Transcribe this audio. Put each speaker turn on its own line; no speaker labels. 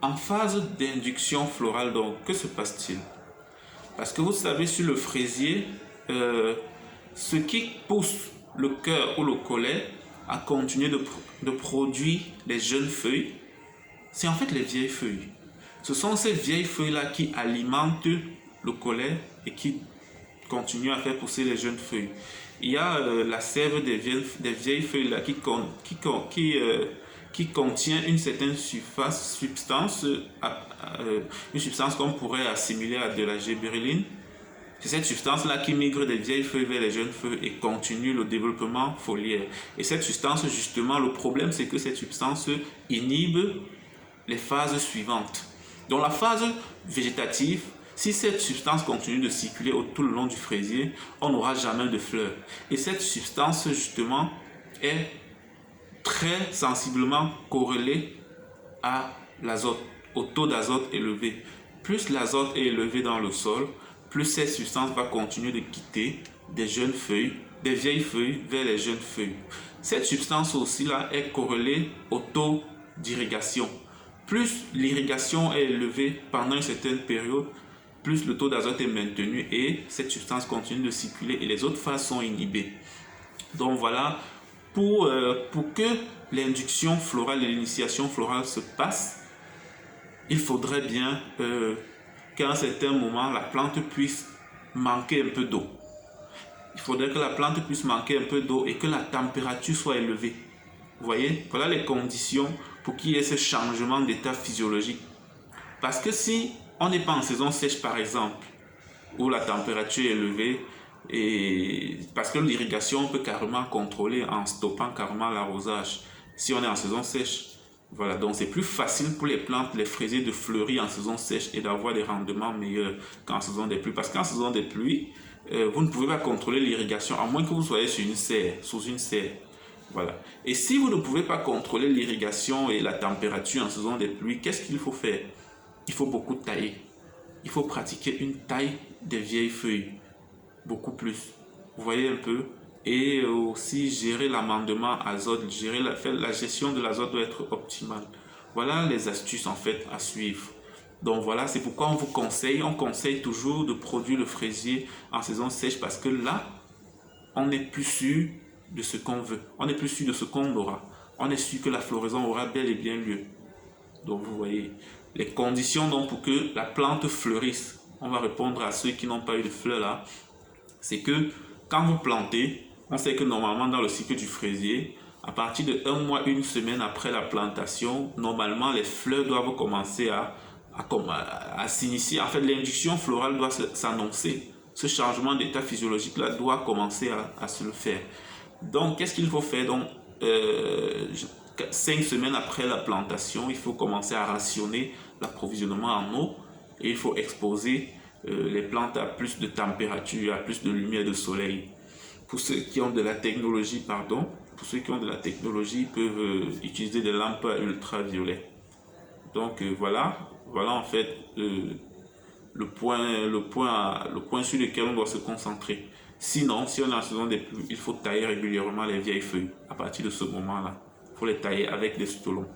En phase d'induction florale, donc, que se passe-t-il? Parce que vous savez, sur le fraisier, ce qui pousse le cœur ou le collet à continuer de produire les jeunes feuilles, c'est en fait les vieilles feuilles. Ce sont ces vieilles feuilles-là qui alimentent le collet et qui continuent à faire pousser les jeunes feuilles. Il y a la sève des vieilles feuilles-là qui contient une certaine substance, une substance qu'on pourrait assimiler à de la gibberelline. C'est cette substance-là qui migre des vieilles feuilles vers les jeunes feuilles et continue le développement foliaire. Et cette substance, justement, le problème, c'est que cette substance inhibe les phases suivantes. Dans la phase végétative, si cette substance continue de circuler tout le long du fraisier, on n'aura jamais de fleurs. Et cette substance, justement, est très sensiblement corrélée à l'azote, au taux d'azote élevé. Plus l'azote est élevé dans le sol, plus cette substance va continuer de quitter des jeunes feuilles, des vieilles feuilles vers les jeunes feuilles. Cette substance aussi là est corrélée au taux d'irrigation. Plus l'irrigation est élevée pendant une certaine période, plus le taux d'azote est maintenu et cette substance continue de circuler et les autres phases sont inhibées. Donc voilà, pour que l'induction florale et l'initiation florale se passe, il faudrait bien qu'à un certain moment, la plante puisse manquer un peu d'eau. Il faudrait que la plante puisse manquer un peu d'eau et que la température soit élevée. Vous voyez, voilà les conditions pour qu'il y ait ce changement d'état physiologique. Parce que si on n'est pas en saison sèche, par exemple, où la température est élevée, et parce que l'irrigation peut carrément contrôler en stoppant carrément l'arrosage, si on est en saison sèche. Voilà, donc c'est plus facile pour les plantes, les fraisiers de fleurir en saison sèche et d'avoir des rendements meilleurs qu'en saison des pluies. Parce qu'en saison des pluies, vous ne pouvez pas contrôler l'irrigation, à moins que vous soyez sur une serre, sous une serre. Voilà. Et si vous ne pouvez pas contrôler l'irrigation et la température en saison des pluies, qu'est-ce qu'il faut faire? Il faut beaucoup tailler. Il faut pratiquer une taille des vieilles feuilles. Beaucoup plus. Vous voyez un peu? Et aussi gérer l'amendement azote, la gestion de l'azote doit être optimale. Voilà les astuces en fait à suivre. Donc voilà, c'est pourquoi on conseille toujours de produire le fraisier en saison sèche parce que là, on est plus sûr de ce qu'on veut. On est plus sûr de ce qu'on aura. On est sûr que la floraison aura bel et bien lieu. Donc vous voyez, les conditions donc pour que la plante fleurisse, on va répondre à ceux qui n'ont pas eu de fleurs là, c'est que quand vous plantez, on sait que normalement dans le cycle du fraisier, à partir de 1 mois, 1 semaine après la plantation, normalement les fleurs doivent commencer à s'initier. En fait, l'induction florale doit s'annoncer. Ce changement d'état physiologique là doit commencer à se le faire. Donc, qu'est-ce qu'il faut faire? Donc, 5 semaines après la plantation, il faut commencer à rationner l'approvisionnement en eau et il faut exposer les plantes à plus de température, à plus de lumière de soleil. Pour ceux qui ont de la technologie, ils peuvent utiliser des lampes ultraviolets. Donc voilà en fait le point sur lequel on doit se concentrer. Sinon, si on est en saison des pluies, il faut tailler régulièrement les vieilles feuilles. À partir de ce moment-là, il faut les tailler avec des stolons.